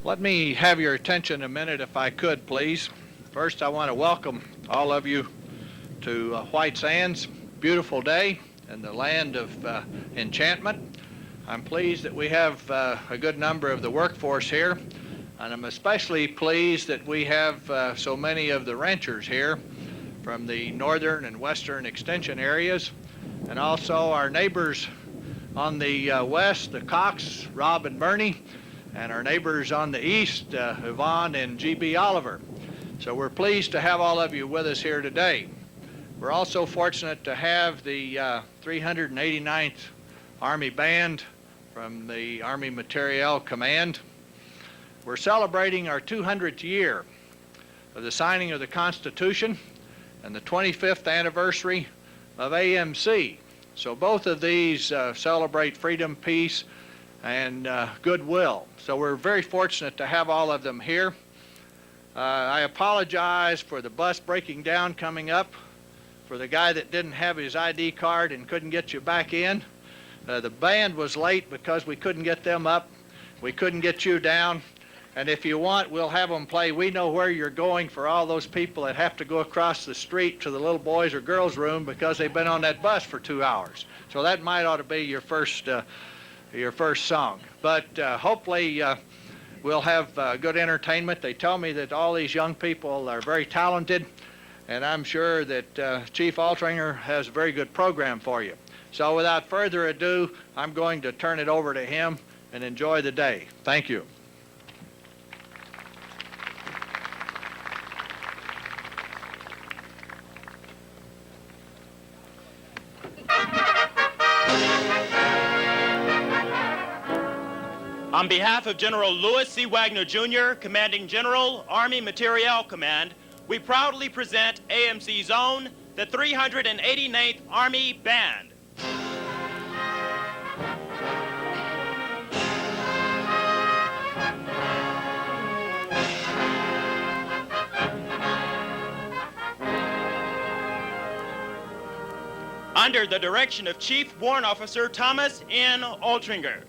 Let me have your attention a minute if I could, please. First, I want to welcome all of you to White Sands. Beautiful day in the land of enchantment. I'm pleased that we have a good number of the workforce here, and I'm especially pleased that we have so many of the ranchers here from the northern and western extension areas, and also our neighbors on the west, the Cox, Rob and Bernie, and our neighbors on the east, Yvonne and G.B. Oliver. So we're pleased to have all of you with us here today. We're also fortunate to have the 389th Army Band from the Army Materiel Command. We're celebrating our 200th year of the signing of the Constitution and the 25th anniversary of AMC. So both of these celebrate freedom, peace, and goodwill. So we're very fortunate to have all of them here. I apologize for the bus breaking down coming up, for the guy that didn't have his ID card and couldn't get you back in. The band was late because we couldn't get them up. We couldn't get you down. And if you want, we'll have them play We Know Where You're Going for all those people that have to go across the street to the little boys or girls' room because they've been on that bus for 2 hours. So that might ought to be your first song. But hopefully we'll have good entertainment. They tell me that all these young people are very talented, and I'm sure that Chief Altringer has a very good program for you. So without further ado, I'm going to turn it over to him and enjoy the day. Thank you. On behalf of General Lewis C. Wagner, Jr., Commanding General, Army Materiel Command, we proudly present AMC's own, the 389th Army Band. Under the direction of Chief Warrant Officer Thomas N. Altringer.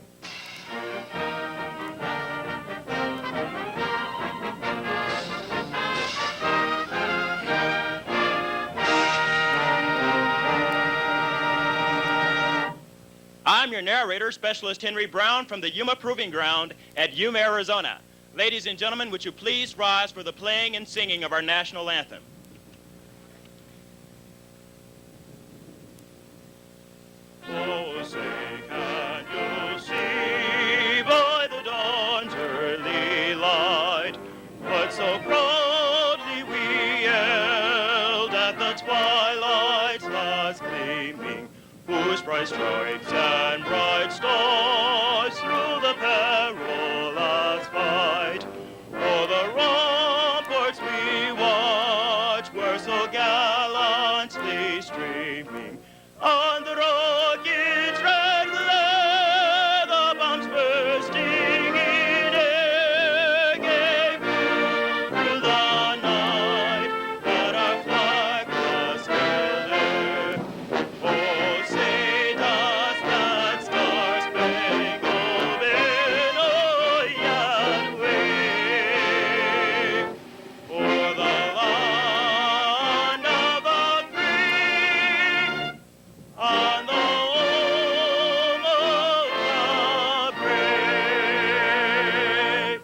I'm your narrator, Specialist Henry Brown from the Yuma Proving Ground at Yuma, Arizona. Ladies and gentlemen, would you please rise for the playing and singing of our national anthem? Oh, say, can you see by the dawn's early light what so proudly we yelled at the twilight's last gleaming, whose bright stripes and bright stars through the perilous fight o'er the ramparts we watched were so gallantly streaming on the rocket's red glare, the bombs bursting in air gave through the night that our flag was held there. Oh, say does that star-spangled banner yet wave o'er the land of the free, on the home of the brave.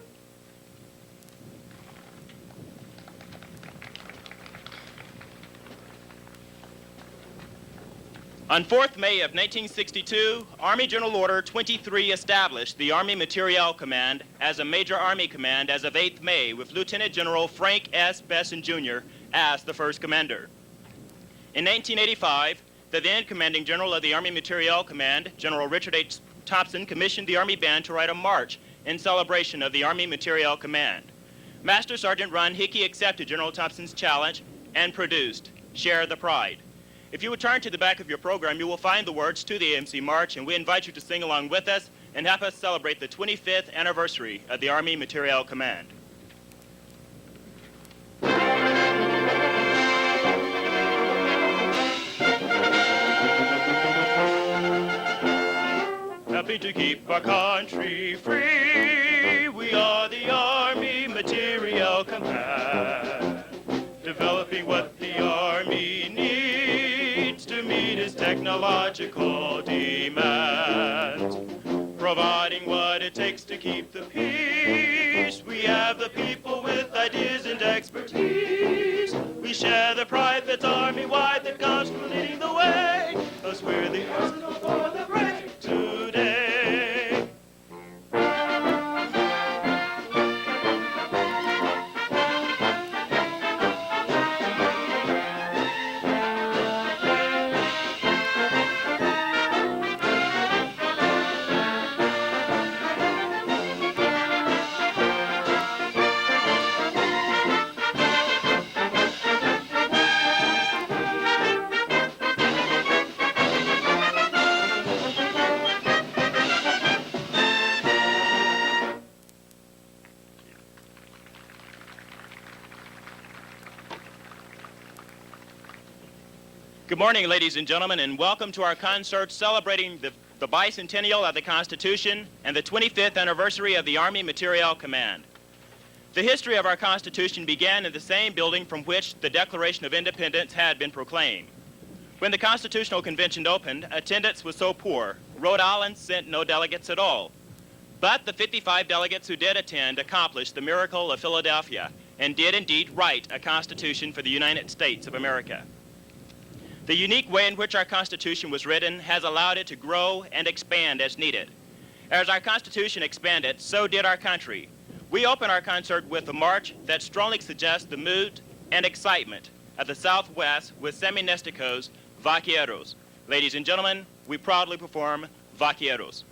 On 4th May of 1962, Army General Order 23 established the Army Materiel Command as a major Army command as of 8th May, with Lieutenant General Frank S. Besson, Jr. as the first commander. In 1985, the then Commanding General of the Army Materiel Command, General Richard H. Thompson, commissioned the Army Band to write a march in celebration of the Army Materiel Command. Master Sergeant Ron Hickey accepted General Thompson's challenge and produced Share the Pride. If you would turn to the back of your program, you will find the words to the AMC March, and we invite you to sing along with us and help us celebrate the 25th anniversary of the Army Materiel Command. Happy to keep our country free, we are the Ministerial Command, developing what the Army needs to meet its technological demands, providing what it takes to keep the peace. We have the people with ideas and expertise. We share the pride that's Army-wide, that comes from leading the way, 'cause we're the arsenal for the brave today. Good morning, ladies and gentlemen, and welcome to our concert celebrating the bicentennial of the Constitution and the 25th anniversary of the Army Materiel Command. The history of our Constitution began in the same building from which the Declaration of Independence had been proclaimed. When the Constitutional Convention opened, attendance was so poor, Rhode Island sent no delegates at all. But the 55 delegates who did attend accomplished the miracle of Philadelphia and did indeed write a Constitution for the United States of America. The unique way in which our Constitution was written has allowed it to grow and expand as needed. As our Constitution expanded, so did our country. We open our concert with a march that strongly suggests the mood and excitement of the Southwest with Sammy Nestico's Vaqueros. Ladies and gentlemen, we proudly perform Vaqueros.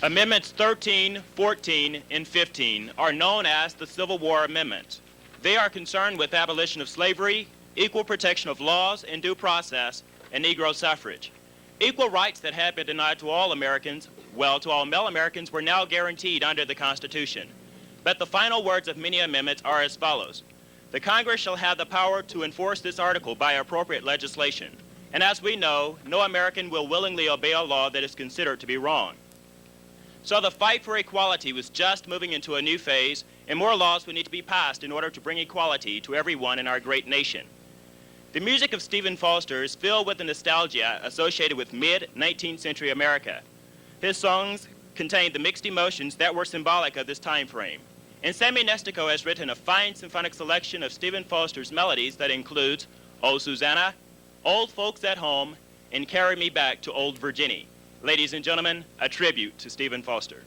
Amendments 13, 14, and 15 are known as the Civil War Amendments. They are concerned with abolition of slavery, equal protection of laws and due process, and Negro suffrage. Equal rights that had been denied to all Americans, well, to all male Americans, were now guaranteed under the Constitution. But the final words of many amendments are as follows. The Congress shall have the power to enforce this article by appropriate legislation. And as we know, no American will willingly obey a law that is considered to be wrong. So the fight for equality was just moving into a new phase, and more laws would need to be passed in order to bring equality to everyone in our great nation. The music of Stephen Foster is filled with the nostalgia associated with mid-19th century America. His songs contain the mixed emotions that were symbolic of this time frame. And Sammy Nestico has written a fine symphonic selection of Stephen Foster's melodies that includes Oh Susanna, Old Folks at Home, and Carry Me Back to Old Virginia. Ladies and gentlemen, a tribute to Stephen Foster.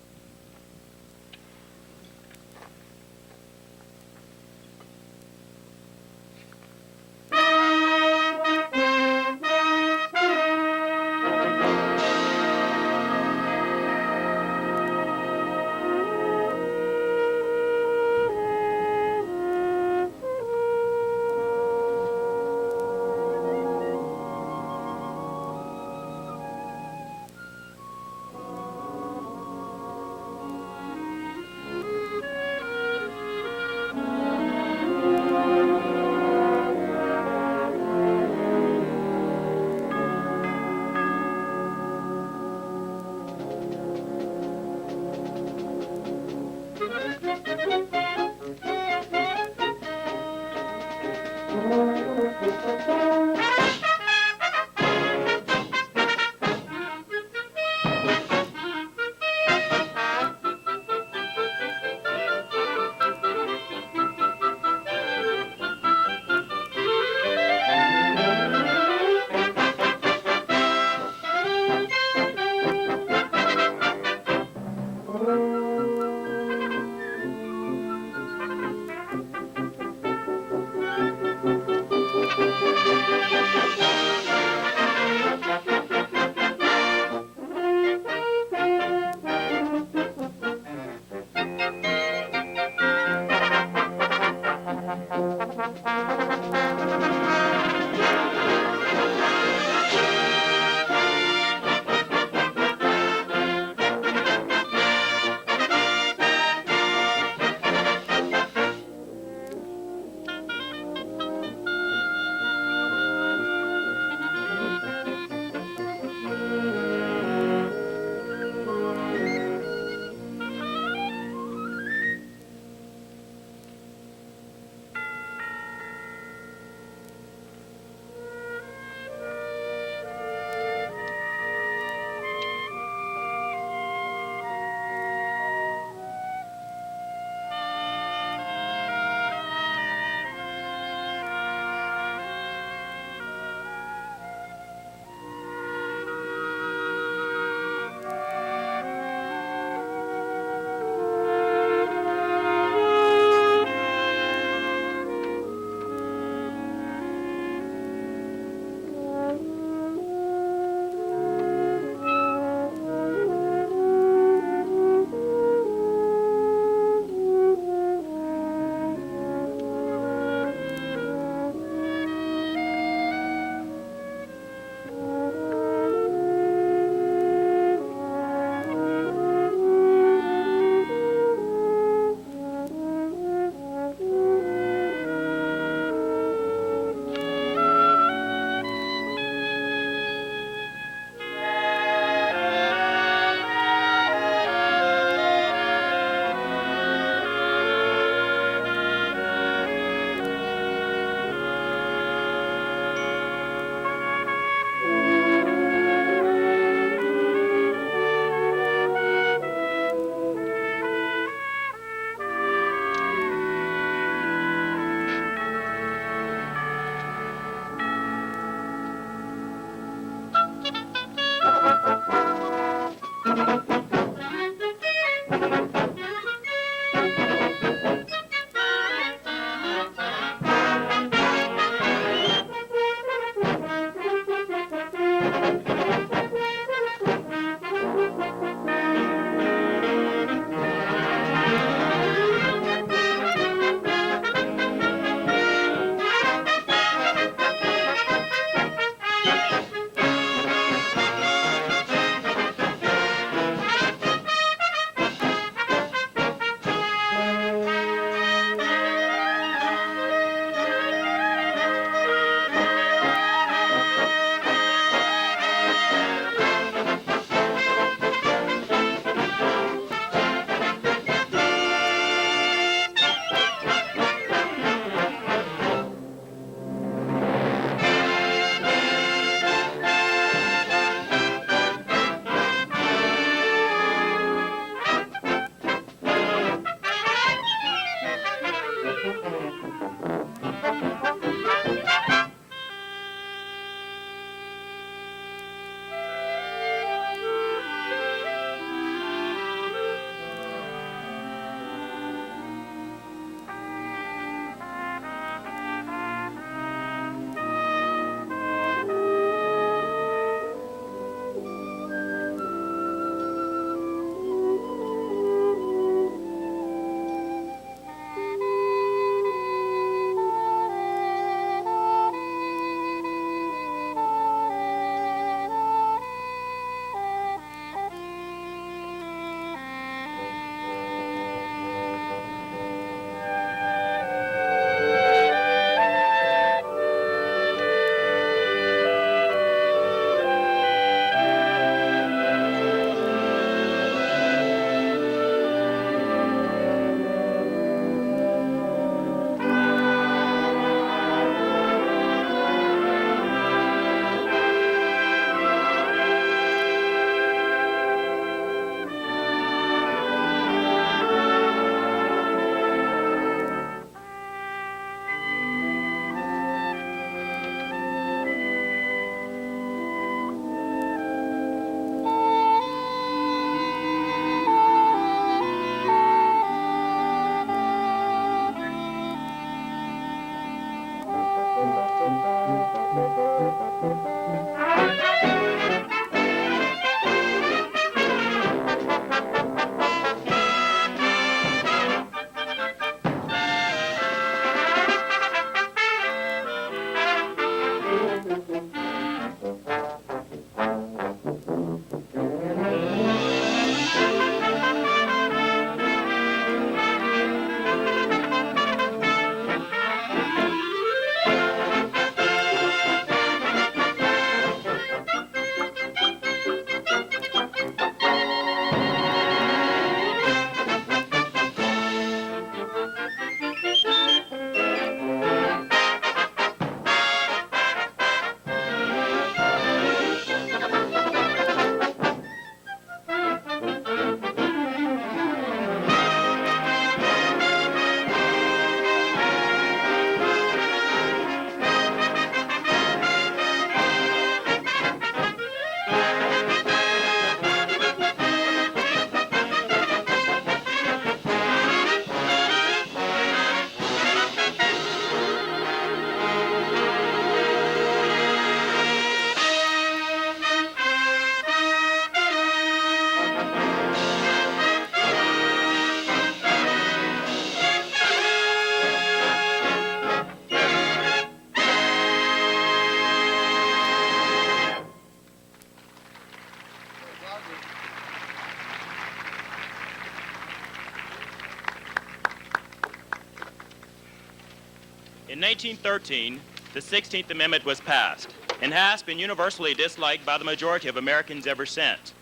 In 1913, the 16th Amendment was passed and has been universally disliked by the majority of Americans ever since.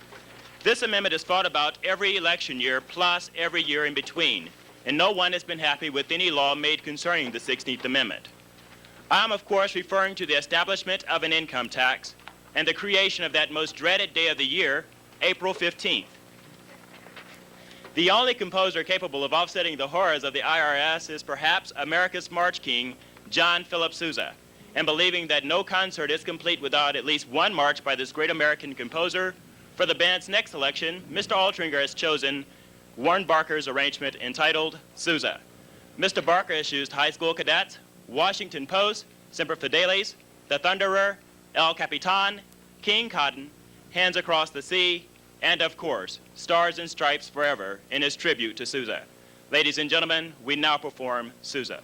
This amendment is fought about every election year plus every year in between, and no one has been happy with any law made concerning the 16th Amendment. I'm, of course, referring to the establishment of an income tax and the creation of that most dreaded day of the year, April 15th. The only composer capable of offsetting the horrors of the IRS is perhaps America's March King, John Philip Sousa, and believing that no concert is complete without at least one march by this great American composer, for the band's next election, Mr. Altringer has chosen Warren Barker's arrangement entitled Sousa. Mr. Barker has used High School Cadets, Washington Post, Semper Fidelis, The Thunderer, El Capitan, King Cotton, Hands Across the Sea, and of course, Stars and Stripes Forever in his tribute to Sousa. Ladies and gentlemen, we now perform Sousa.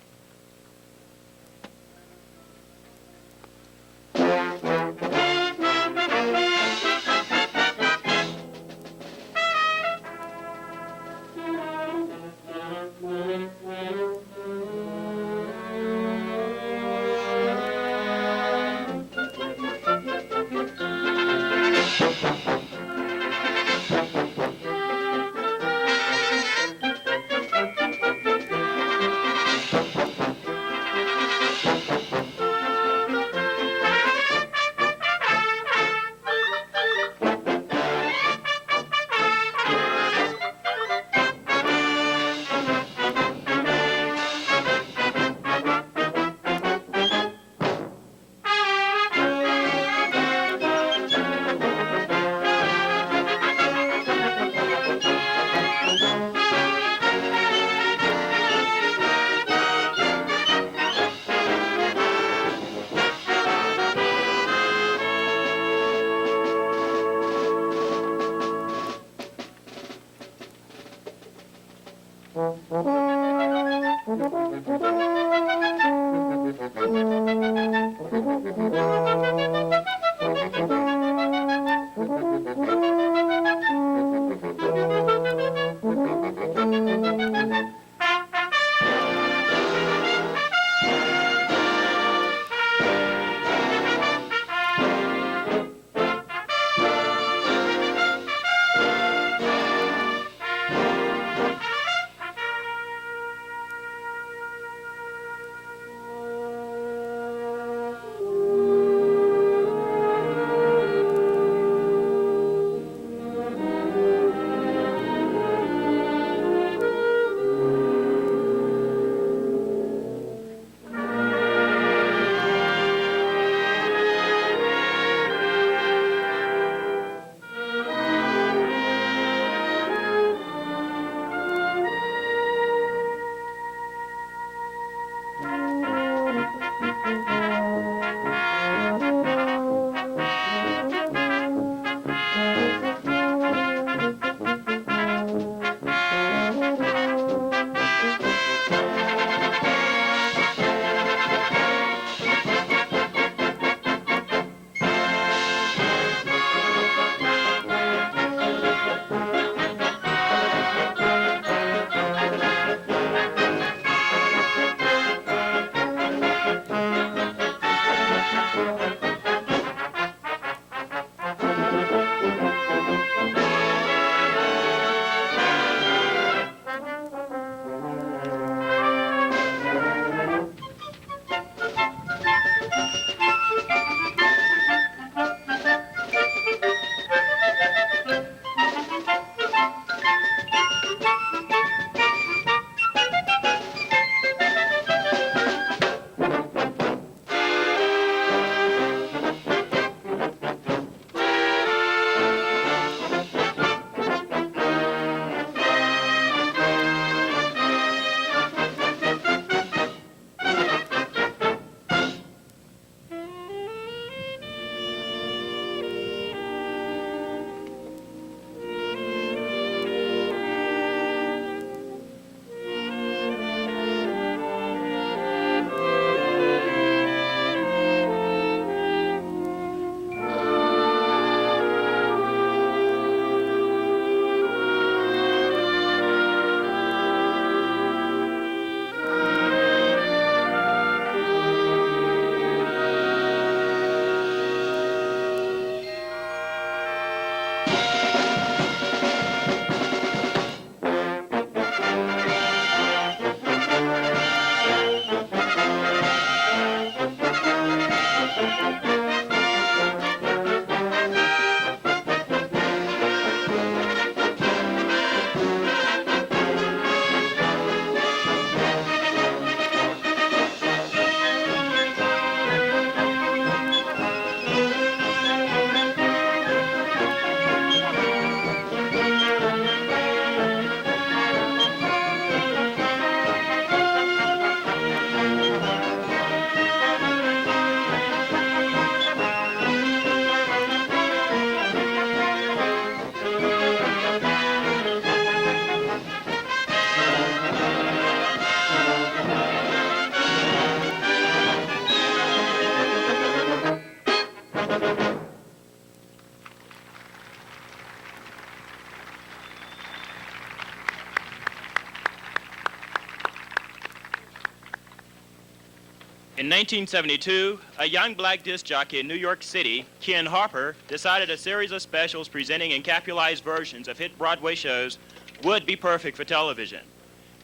In 1972, a young black disc jockey in New York City, Ken Harper, decided a series of specials presenting encapsulated versions of hit Broadway shows would be perfect for television.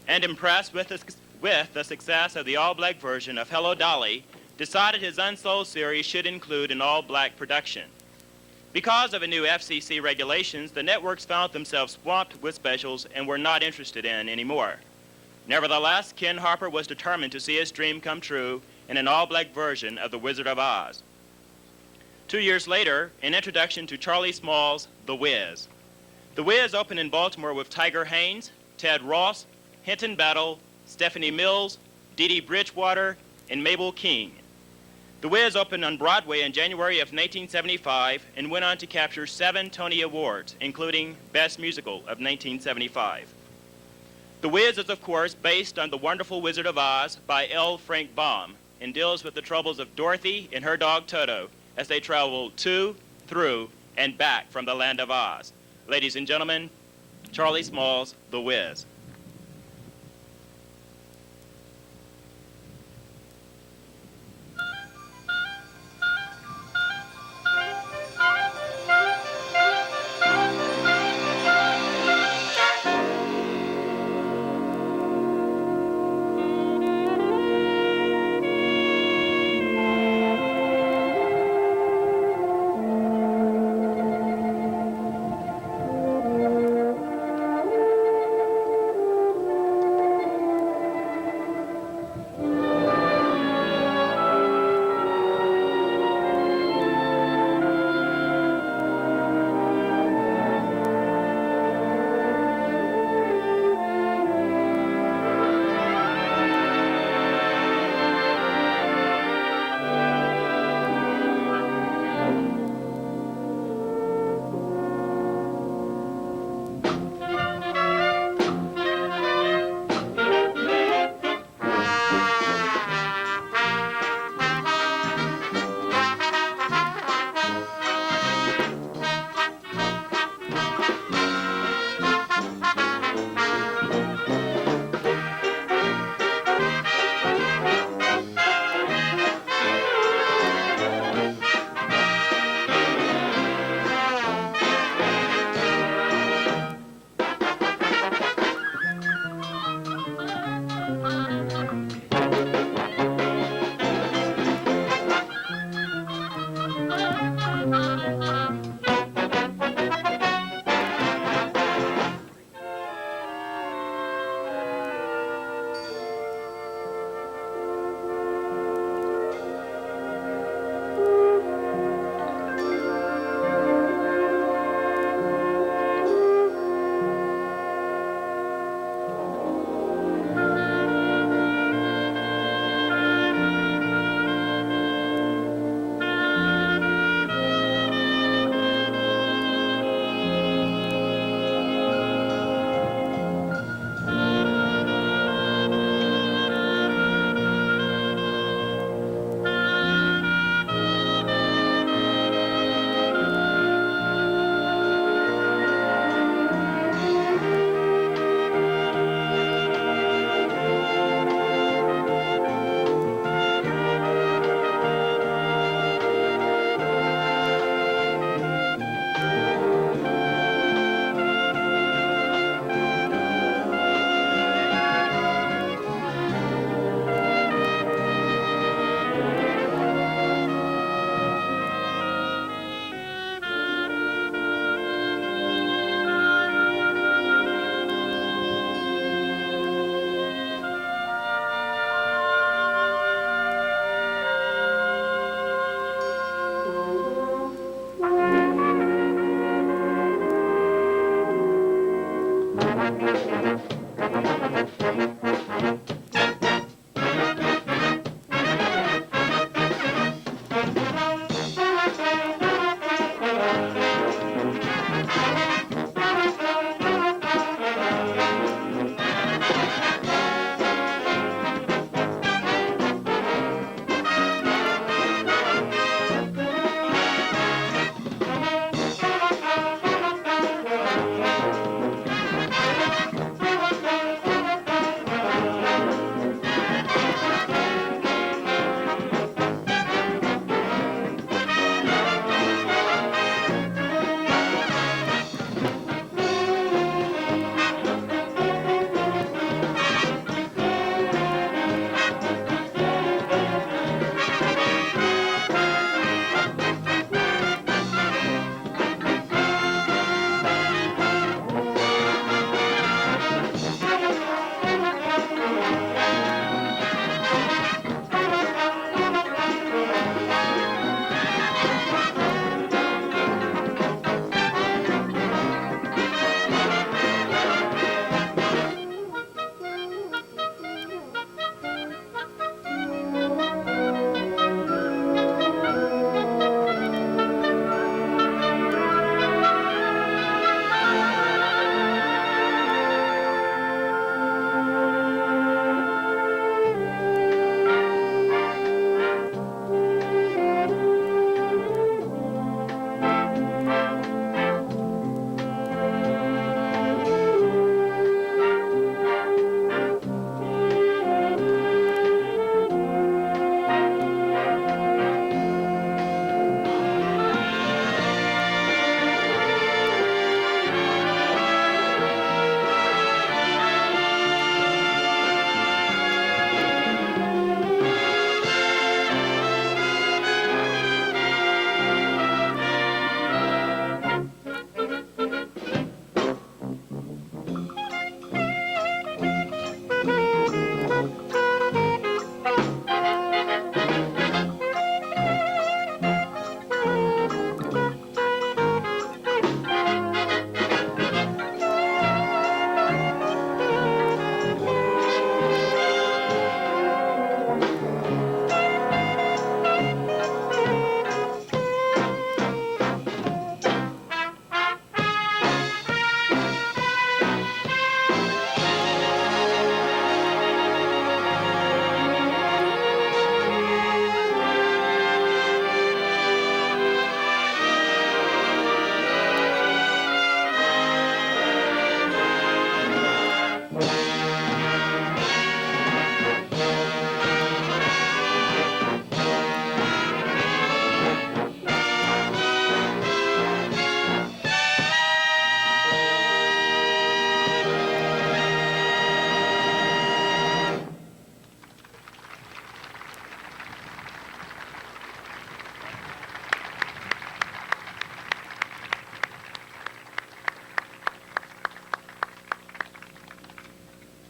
And impressed with the success of the all-black version of Hello Dolly, decided his Unsold series should include an all-black production. Because of a new FCC regulations, the networks found themselves swamped with specials and were not interested in anymore. Nevertheless, Ken Harper was determined to see his dream come true in an all-black version of The Wizard of Oz. 2 years later, an introduction to Charlie Small's The Wiz. The Wiz opened in Baltimore with Tiger Haynes, Ted Ross, Hinton Battle, Stephanie Mills, Dee Dee Bridgewater, and Mabel King. The Wiz opened on Broadway in January of 1975 and went on to capture 7 Tony Awards, including Best Musical of 1975. The Wiz is, of course, based on The Wonderful Wizard of Oz by L. Frank Baum and deals with the troubles of Dorothy and her dog Toto as they travel to, through, and back from the land of Oz. Ladies and gentlemen, Charlie Small's The Wiz.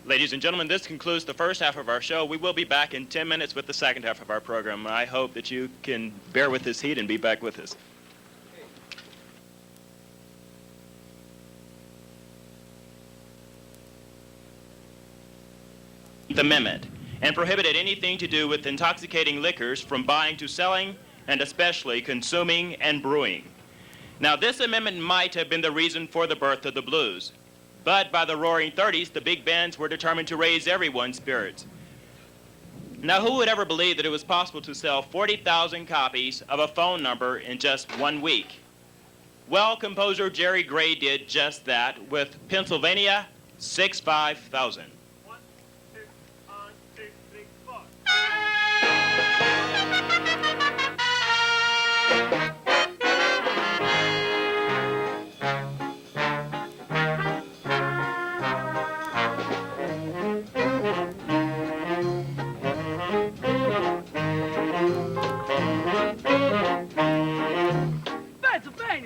Ladies and gentlemen, this concludes the first half of our show. We will be back in 10 minutes with the second half of our program. I hope that you can bear with this heat and be back with us. The Amendment, and prohibited anything to do with intoxicating liquors from buying to selling, and especially consuming and brewing. Now, this amendment might have been the reason for the birth of the blues, but by the Roaring '30s, the big bands were determined to raise everyone's spirits. Now, who would ever believe that it was possible to sell 40,000 copies of a phone number in just 1 week? Well, composer Jerry Gray did just that with Pennsylvania 65000.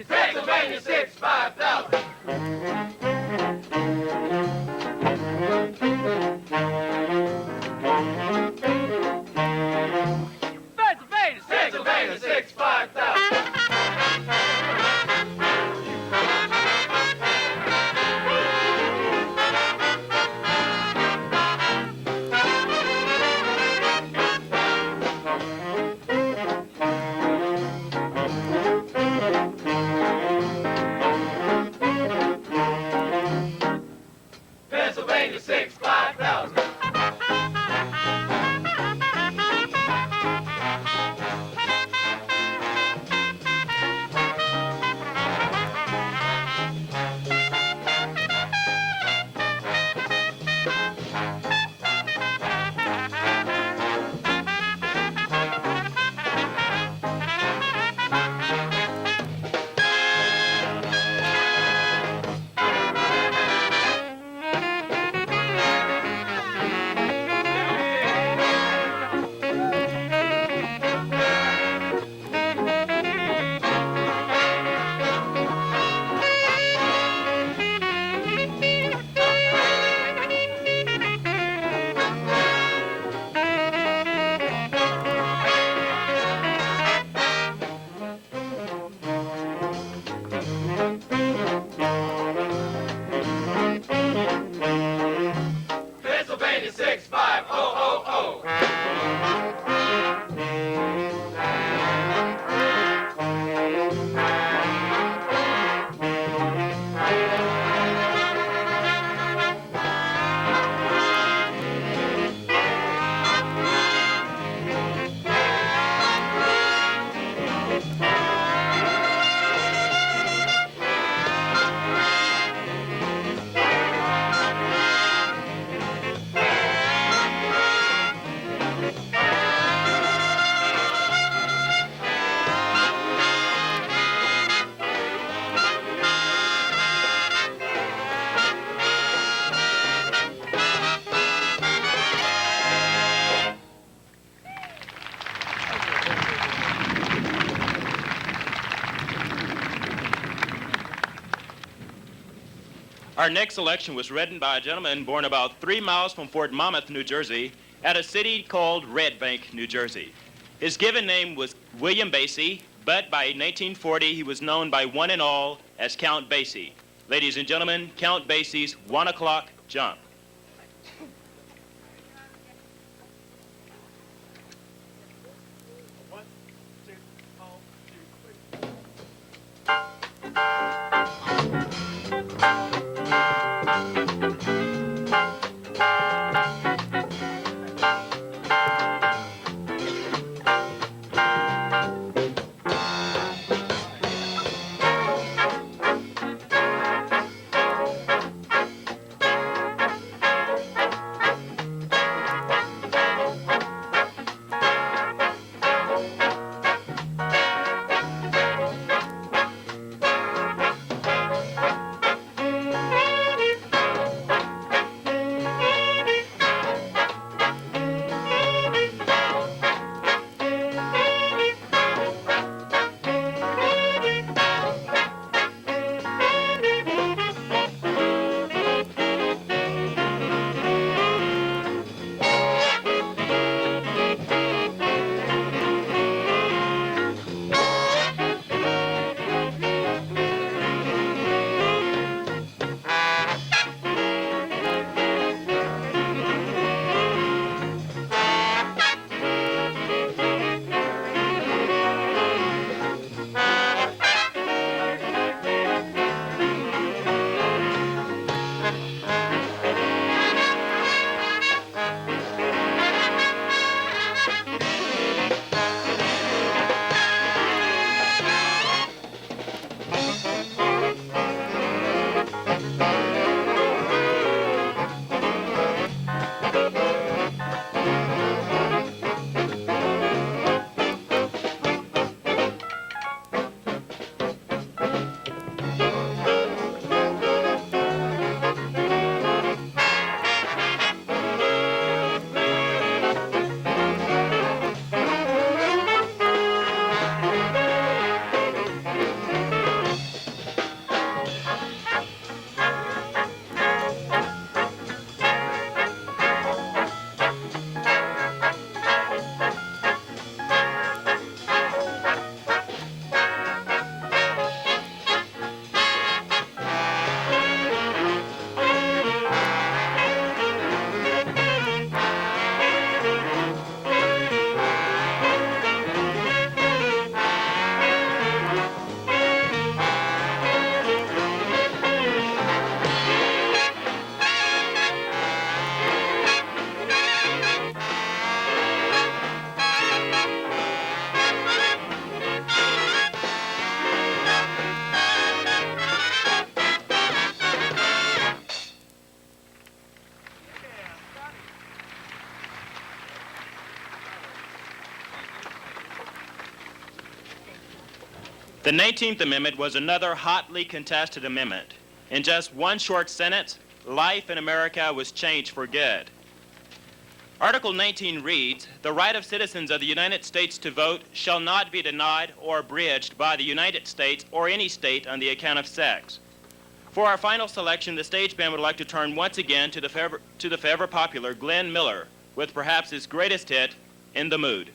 Pennsylvania 65000. Pennsylvania 65000. Pennsylvania 65000. Pennsylvania 65000. Our next selection was written by a gentleman born about 3 miles from Fort Monmouth, New Jersey, at a city called Red Bank, New Jersey. His given name was William Basie, but by 1940 he was known by one and all as Count Basie. Ladies and gentlemen, Count Basie's 1 o'clock jump. The 19th Amendment was another hotly contested amendment. In just one short sentence, life in America was changed for good. Article 19 reads, "The right of citizens of the United States to vote shall not be denied or abridged by the United States or any state on the account of sex." For our final selection, the stage band would like to turn once again to the forever popular Glenn Miller with perhaps his greatest hit, "In the Mood."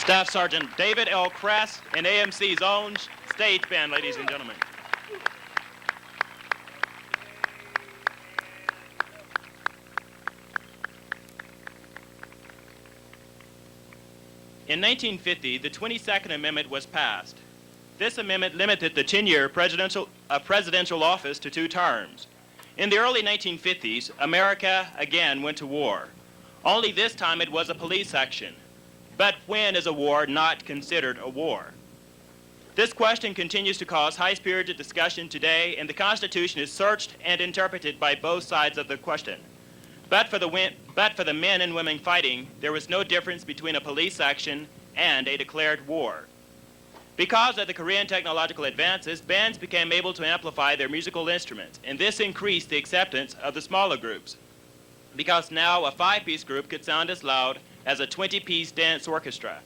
Staff Sergeant David L. Kress and AMC's own stage band, ladies and gentlemen. In 1950, the 22nd Amendment was passed. This amendment limited the 10-year presidential office to 2 terms. In the early 1950s, America again went to war. Only this time it was a police action. But when is a war not considered a war? This question continues to cause high-spirited discussion today, and the Constitution is searched and interpreted by both sides of the question. But for the men and women fighting, there was no difference between a police action and a declared war. Because of the Korean technological advances, bands became able to amplify their musical instruments, and this increased the acceptance of the smaller groups. Because now a 5-piece group could sound as loud as a 20-piece dance orchestra.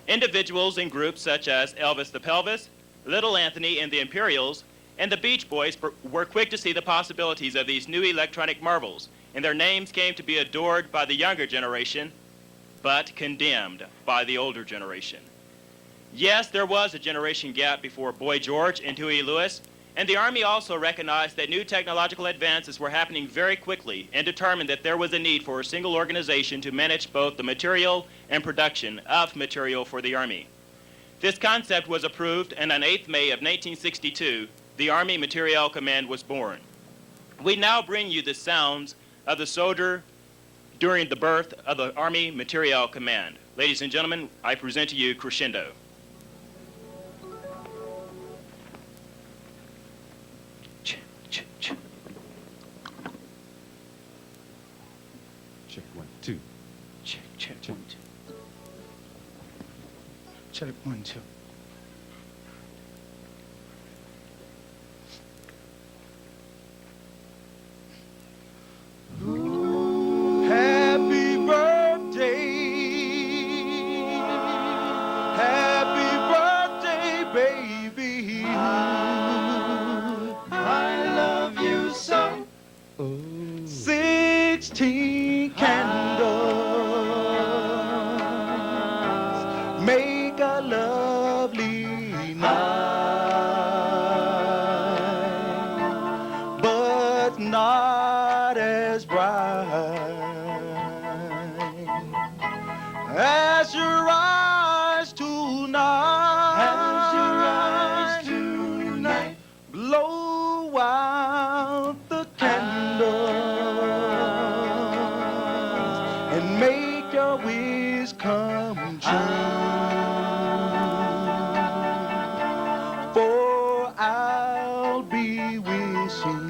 Individuals in groups such as Elvis the Pelvis, Little Anthony and the Imperials, And the Beach Boys were quick to see the possibilities of these new electronic marvels, and their names came to be adored by the younger generation, but condemned by the older generation. Yes, there was a generation gap before Boy George and Huey Lewis, and the Army also recognized that new technological advances were happening very quickly and determined that there was a need for a single organization to manage both the material and production of material for the Army. This concept was approved, and on 8th May of 1962, the Army Materiel Command was born. We now bring you the sounds of the soldier during the birth of the Army Materiel Command. Ladies and gentlemen, I present to you Crescendo. Check 1, 2. Check, 1, 2. Check 1, 2. Happy birthday. Happy birthday, baby. I love you so. 16 candles make a lovely night, but not as bright as your eyes tonight. As your eyes tonight blow out the candles and make your wish come true. For I'll be wishing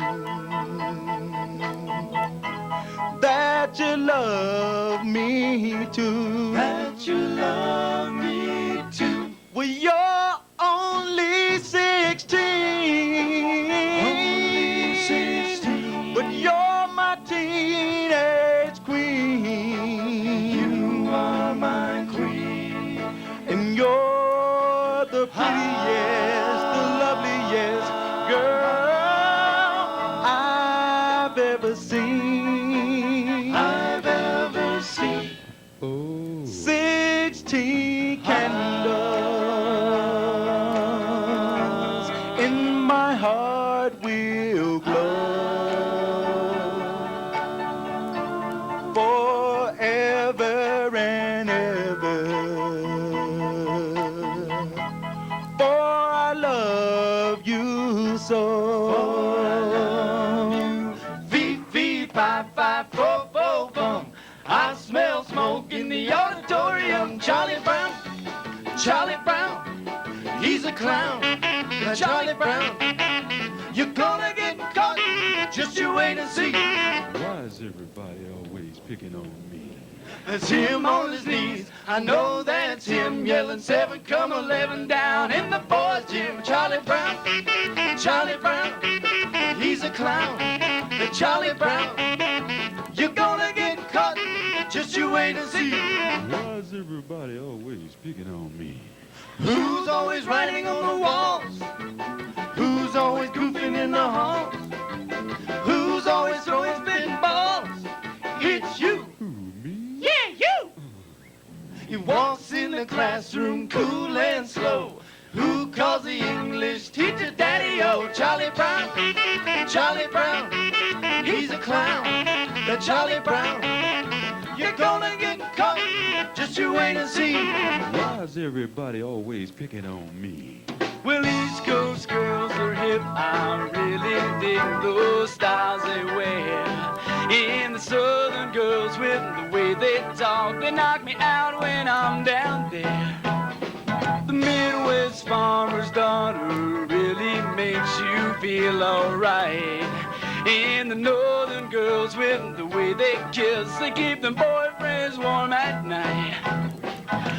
that you love me too. That you love me too. Well, you're only 16. Only 16. But you're my teenage queen. You are my queen. And you're the prettiest, the loveliest girl I've ever seen. I've ever seen. 16 candles in my heart will glow forever and ever. For I love you so. Fee, fee, fi, fi, fo, fo, fum. I smell smoke in the auditorium. Charlie Brown, he's a clown. Charlie Brown, you're gonna get caught. Just you wait and see. Why is everybody always picking on me? That's him on his knees. I know that's him yelling 7 come 11 down in the boys' gym. Charlie Brown, he's a clown. Charlie Brown, you're gonna get caught. Just you wait and see. Why is everybody always picking on me? Who's always writing on the walls? Who's always goofing in the halls? Who's always throwing spitting balls? It's you. Who, me? Yeah, you. He walks in the classroom cool and slow. Who calls the English teacher Daddy-O? Charlie Brown, he's a clown. That Charlie Brown, you're gonna get caught. Just you wait and see. Why is everybody always picking on me? Well, East Coast girls are hip. I really dig those styles they wear. And the Southern girls, with the way they talk, they knock me out when I'm down there. The Midwest farmer's daughter really makes you feel alright. And the Northern girls, with the way they kiss, they keep them boyfriends warm at night.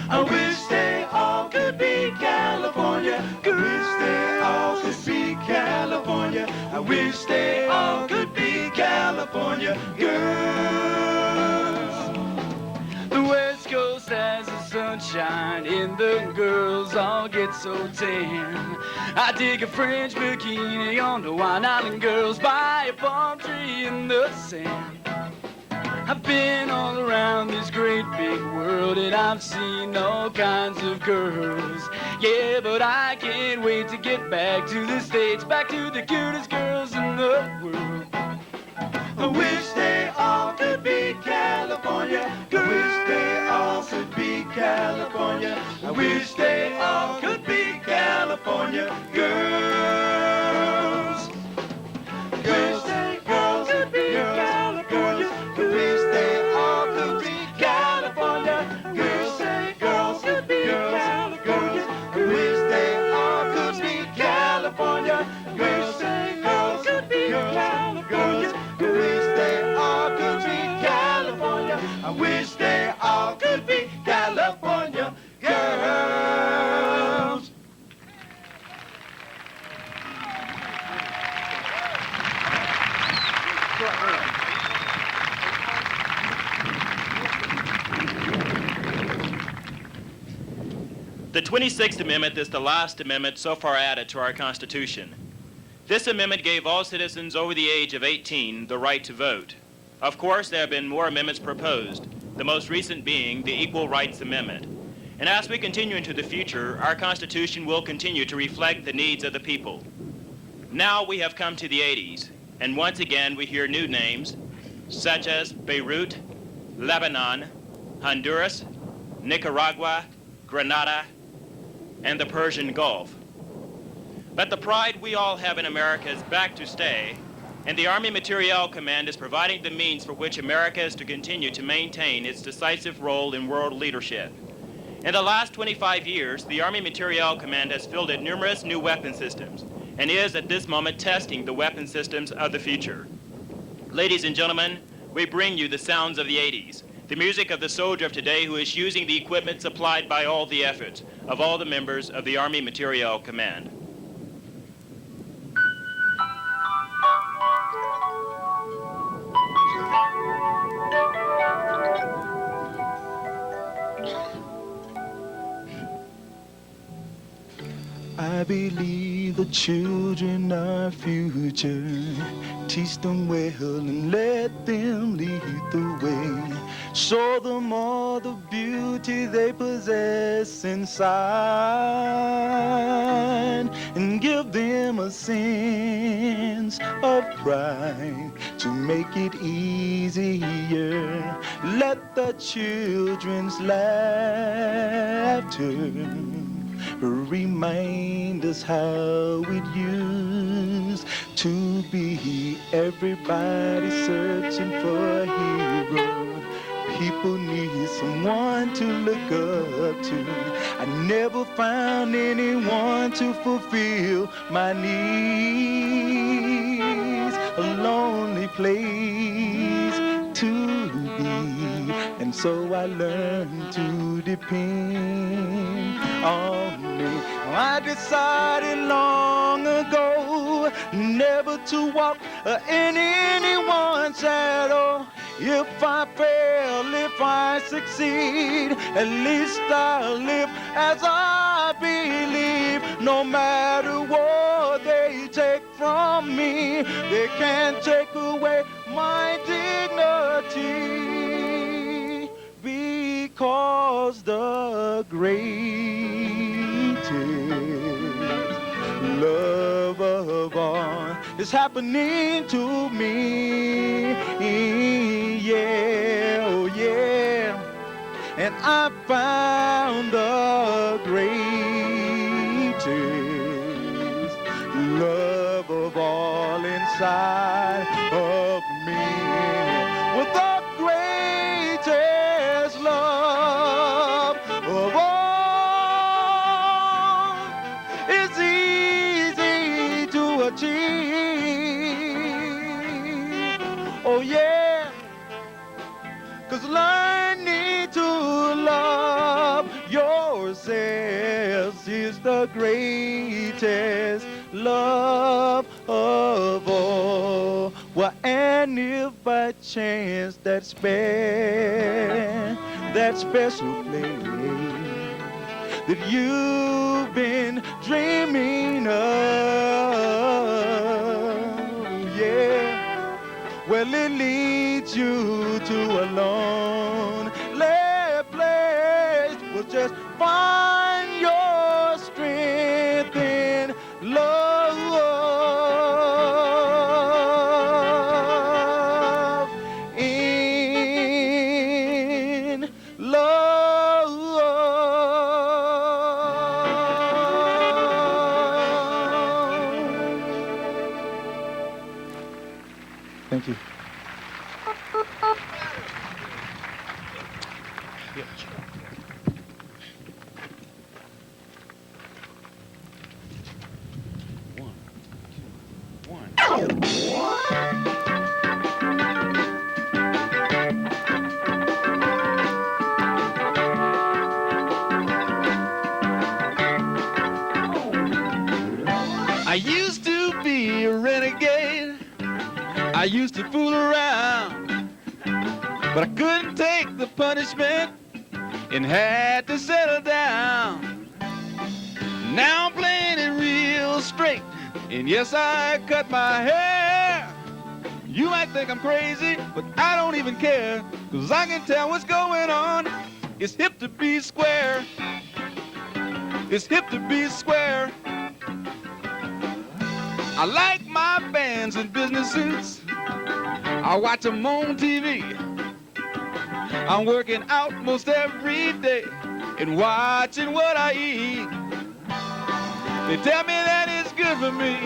I wish they all could be California. Wish they all could be California. I wish they all could be California girls. The West Coast has the sunshine, and the girls all get so tan. I dig a French bikini on the Wine Island girls by a palm tree in the sand. I've been all around this great big world and I've seen all kinds of girls. Yeah, but I can't wait to get back to the States, back to the cutest girls in the world. I wish they all could be California. I wish they all could be California. I wish they all could be California girls. Girls, girls, could be California. I wish they all could be California. Girls, girls, could be California. I wish they all could be California. Girls, girls, could be California. I wish they all could be California. I wish they all could be California girls. The 26th Amendment is the last amendment so far added to our Constitution. This amendment gave all citizens over the age of 18 the right to vote. Of course, there have been more amendments proposed, the most recent being the Equal Rights Amendment. And as we continue into the future, our Constitution will continue to reflect the needs of the people. Now we have come to the 80s, and once again we hear new names, such as Beirut, Lebanon, Honduras, Nicaragua, Grenada, and the Persian Gulf. But the pride we all have in America is back to stay, and the Army Materiel Command is providing the means for which America is to continue to maintain its decisive role in world leadership. In the last 25 years, the Army Materiel Command has fielded numerous new weapon systems and is at this moment testing the weapon systems of the future. Ladies and gentlemen, we bring you the sounds of the 80s, the music of the soldier of today who is using the equipment supplied by all the efforts of all the members of the Army Materiel Command. I believe the children are future. Teach them well and let them lead the way. Show them all the beauty they possess inside, and give them a sense of pride to make it easier. Let the children's laughter remind us how it used to be. Everybody searching for a hero. People need someone to look up to. I never found anyone to fulfill my needs. A lonely place to be, and so I learned to depend on me. I decided long ago never to walk in anyone's shadow. If I fail, if I succeed, at least I'll live as I believe. No matter what they take from me, they can't take away my dignity, because the greatest love of all is happening to me. Yeah, oh yeah. And I found the greatest love of all inside of me. With the greatest love of all is easy to achieve. Oh yeah, 'cause learning to love yourselves is the greatest love of all. Well, and if by chance that special place that you you've been dreaming of, yeah. Well, it leads you to a lonely place. Well, just find your strength in love, in love. Thank you. I used to be a renegade. I used to fool around, but I couldn't take the punishment and had to settle down. Now I'm playing it real straight, and yes, I cut my hair. You might think I'm crazy, but I don't even care, 'cause I can tell what's going on. It's hip to be square. It's hip to be square. I like my bands in business suits. I watch them on TV. I'm working out most every day and watching what I eat. They tell me that it's good for me,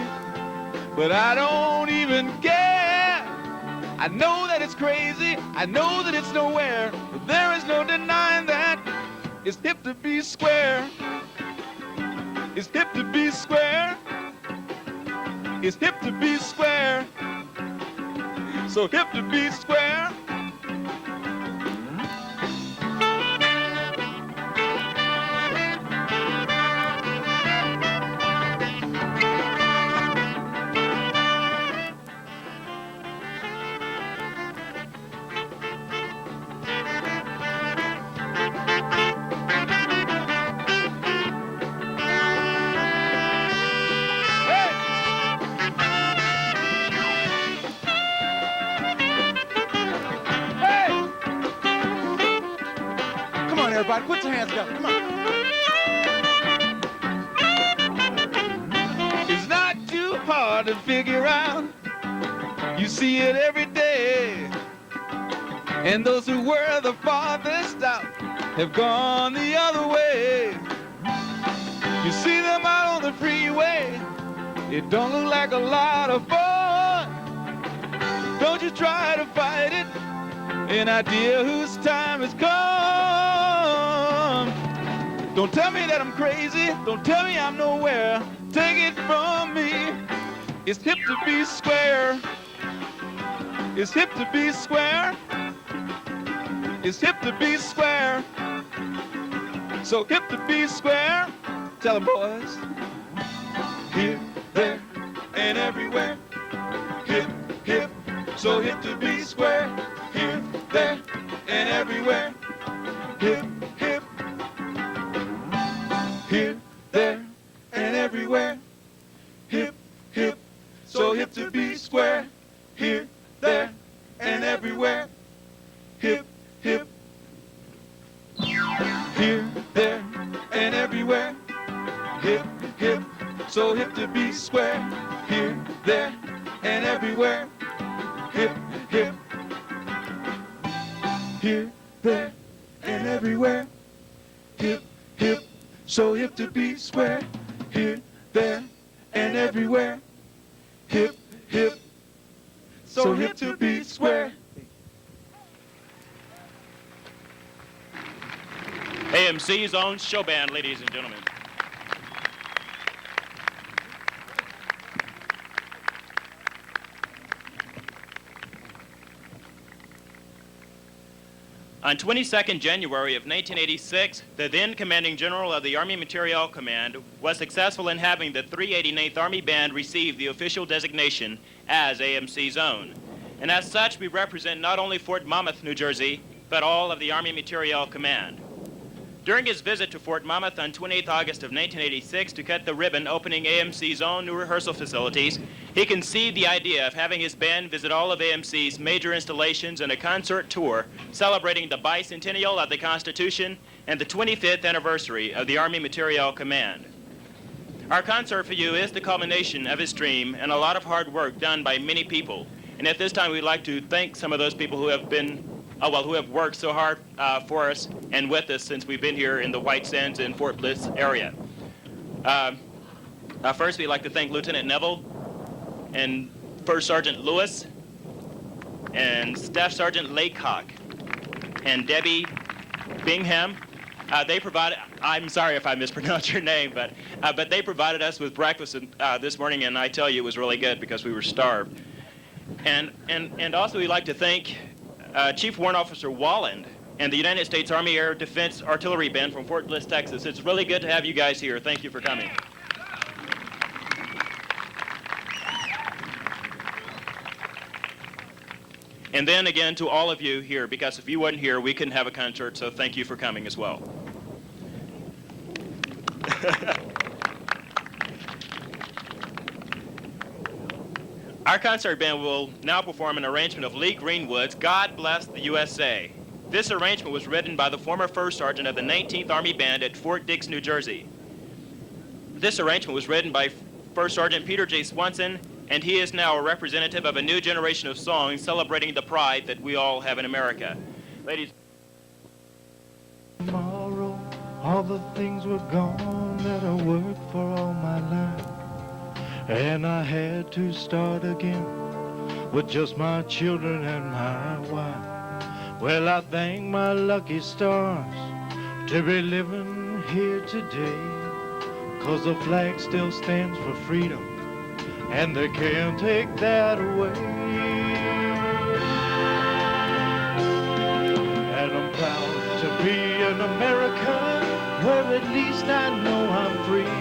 but I don't even care. I know that it's crazy, I know that it's nowhere, but there is no denying that it's hip to be square. It's hip to be square. It's hip to be square. So hip to be square. Everybody, put your hands together. Come on. It's not too hard to figure out. You see it every day. And those who were the farthest out have gone the other way. You see them out on the freeway. It don't look like a lot of fun. Don't you try to fight it. An idea whose time has come. Don't tell me that I'm crazy. Don't tell me I'm nowhere. Take it from me. It's hip to be square. It's hip to be square. It's hip to be square. So hip to be square. Tell them, boys. Here, there, and everywhere. Hip, hip. So hip to be square. Here, there, and everywhere. Hip, hip. Here, there, and everywhere. Hip, hip. So hip to be square. Here, there, and everywhere. Hip, hip. Here, there, and everywhere. Hip, hip. So hip to be square. Here, there, and everywhere. Hip, hip. Here, there, and everywhere. Hip, hip. So hip to be square. Here, there, and everywhere. Hip, hip. So hip to be square. AMC's own show band, ladies and gentlemen. On 22nd January of 1986, the then Commanding General of the Army Materiel Command was successful in having the 389th Army Band receive the official designation as AMC's own. And as such, we represent not only Fort Monmouth, New Jersey, but all of the Army Materiel Command. During his visit to Fort Monmouth on 28 August of 1986 to cut the ribbon opening AMC's own new rehearsal facilities, he conceived the idea of having his band visit all of AMC's major installations in a concert tour celebrating the Bicentennial of the Constitution and the 25th anniversary of the Army Materiel Command. Our concert for you is the culmination of his dream and a lot of hard work done by many people. And at this time, we'd like to thank some of those people who have who have worked so hard for us and with us since we've been here in the White Sands and Fort Bliss area. First, we'd like to thank Lieutenant Neville and First Sergeant Lewis and Staff Sergeant Laycock and Debbie Bingham. They provided, I'm sorry if I mispronounced your name, but they provided us with breakfast this morning, and I tell you it was really good because we were starved. And also we'd like to thank Chief Warrant Officer Walland and the United States Army Air Defense Artillery Band from Fort Bliss, Texas. It's really good to have you guys here. Thank you for coming. And then again to all of you here, because if you weren't here, we couldn't have a concert, so thank you for coming as well. Our concert band will now perform an arrangement of Lee Greenwood's God Bless the USA. This arrangement was written by the former First Sergeant of the 19th Army Band at Fort Dix, New Jersey. This arrangement was written by First Sergeant Peter J. Swanson, and he is now a representative of a new generation of songs celebrating the pride that we all have in America. Ladies. Tomorrow, all the things were gone that I worked for all my life. And I had to start again with just my children and my wife. Well, I thank my lucky stars to be living here today, 'cause the flag still stands for freedom, and they can't take that away. And I'm proud to be an American, where at least I know I'm free.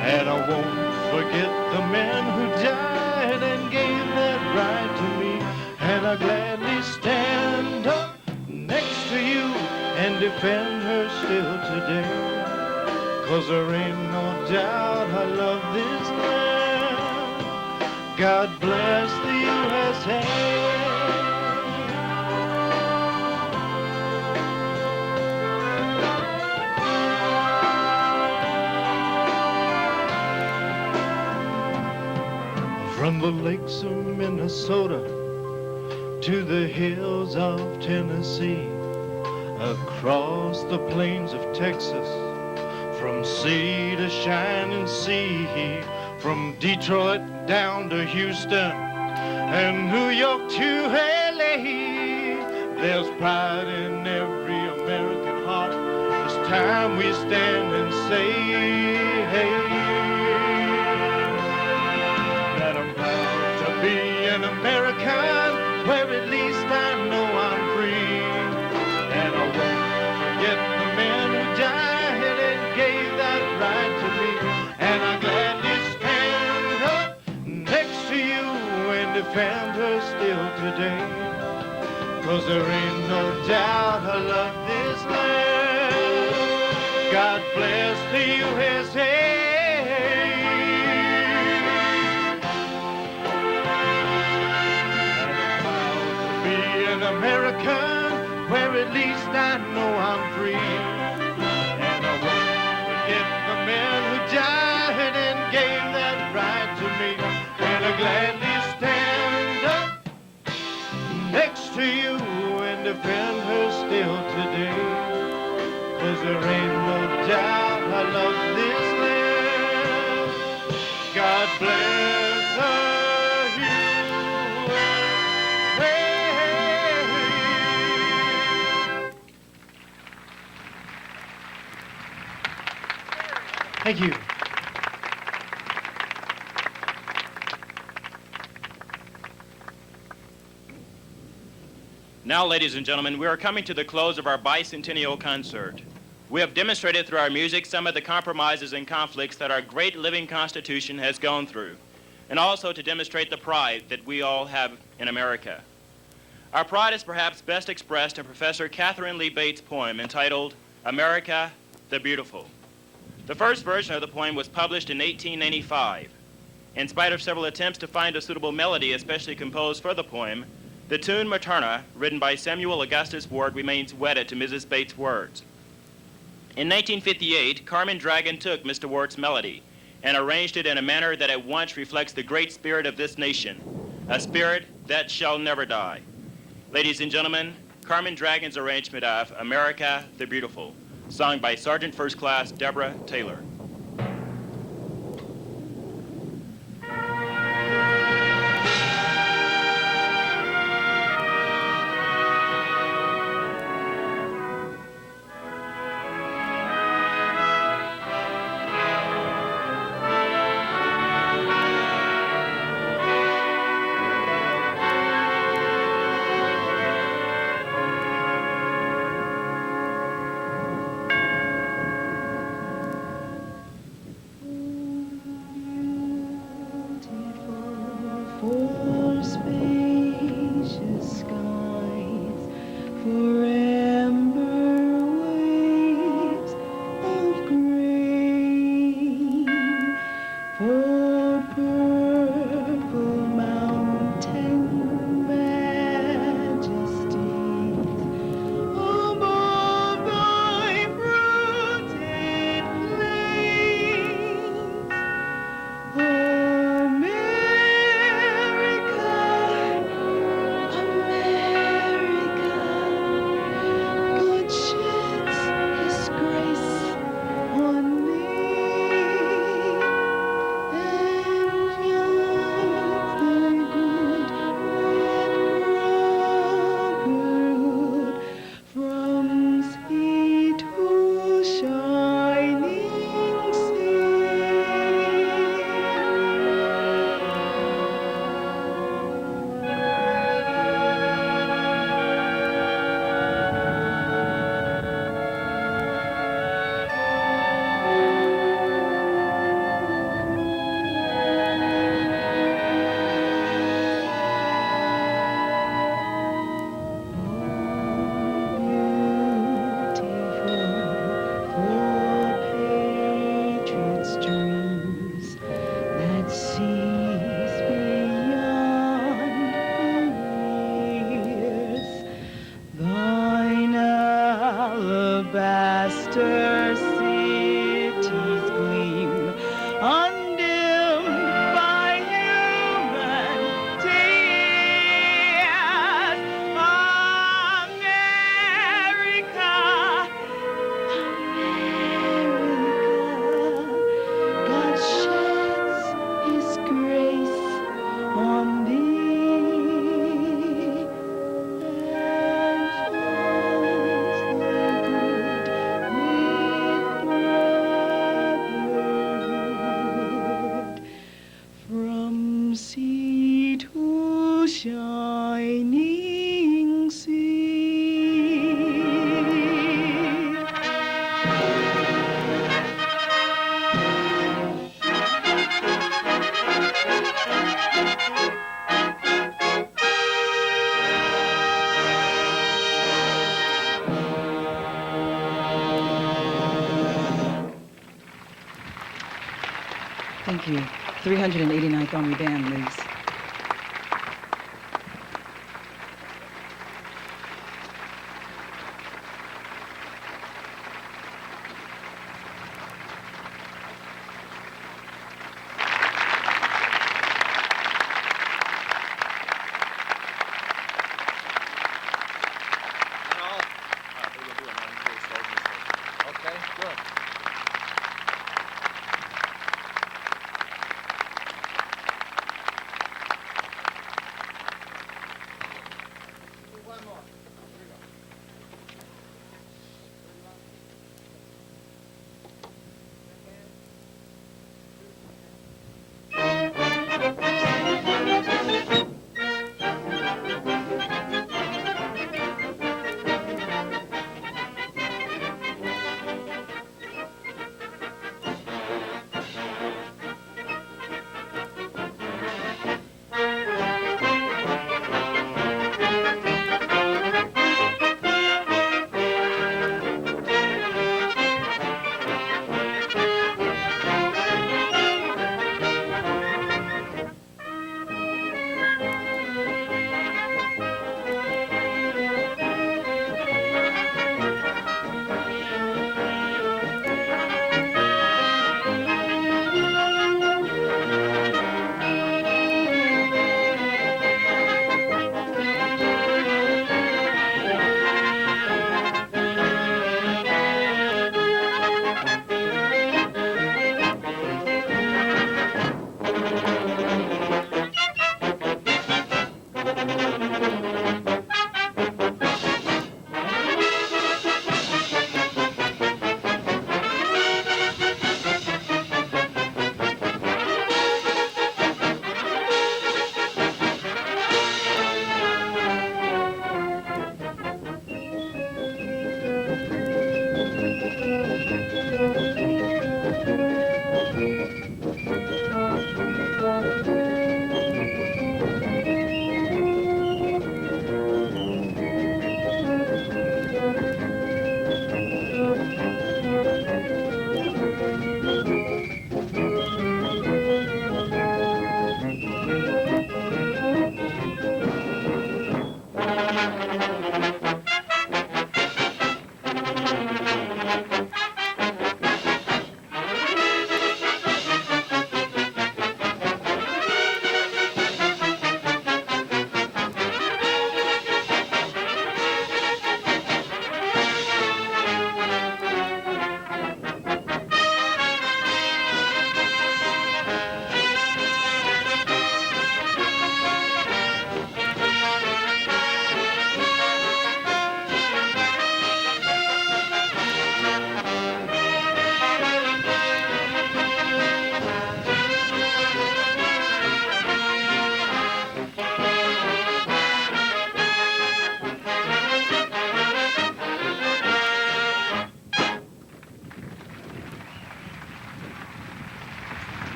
And I won't forget the men who died and gave that right to me. And I gladly stand up next to you and defend her still today. 'Cause there ain't no doubt I love this land. God bless the USA. From the lakes of Minnesota to the hills of Tennessee, across the plains of Texas, from sea to shining sea, from Detroit down to Houston and New York to LA, there's pride in every American heart. It's time we stand and say, hey, an American, where at least I know I'm free. And I won't forget the men who died and gave that right to me. And I gladly stand up next to you and defend her still today. 'Cause there ain't no doubt I love this land. God bless the USA. American, where at least I know I'm free. And I won't forget the men who died and gave that right to me. And I gladly stand up next to you and defend her still today. 'Cause there ain't no doubt I love this land. God bless the Thank you. Now, ladies and gentlemen, we are coming to the close of our bicentennial concert. We have demonstrated through our music some of the compromises and conflicts that our great living Constitution has gone through, and also to demonstrate the pride that we all have in America. Our pride is perhaps best expressed in Professor Catherine Lee Bates' poem entitled, America the Beautiful. The first version of the poem was published in 1895. In spite of several attempts to find a suitable melody especially composed for the poem, the tune Materna, written by Samuel Augustus Ward, remains wedded to Mrs. Bates' words. In 1958, Carmen Dragon took Mr. Ward's melody and arranged it in a manner that at once reflects the great spirit of this nation, a spirit that shall never die. Ladies and gentlemen, Carmen Dragon's arrangement of America the Beautiful, sung by Sergeant First Class Deborah Taylor. For spacious skies, for amber waves of grain, for purple mountain majesties, above thy fruited plains. From sea to shining sea. Patriots' dreams that sees beyond the years. Thine alabaster cities gleam, undimmed by human tears. America, God sheds His grace on thee and fills thy good with brotherhood. From sea to shining sea. Thank you. 389th Army Band, please. Okay, good. One more. Here we go.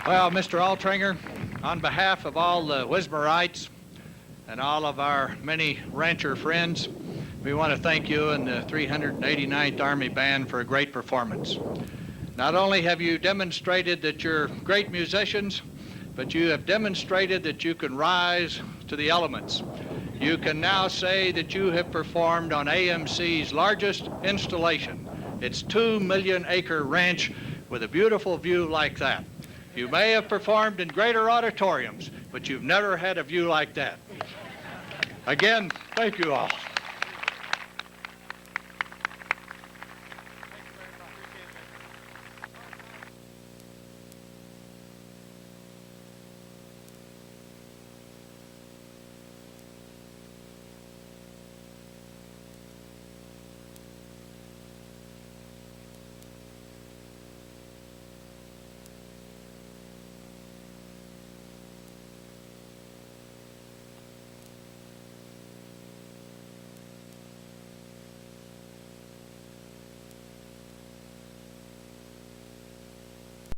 Well, Mr. Altringer, on behalf of all the Wismarites and all of our many rancher friends, we want to thank you and the 389th Army Band for a great performance. Not only have you demonstrated that you're great musicians, but you have demonstrated that you can rise to the elements. You can now say that you have performed on AMC's largest installation. It's 2 million acre ranch with a beautiful view like that. You may have performed in greater auditoriums, but you've never had a view like that. Again, thank you all.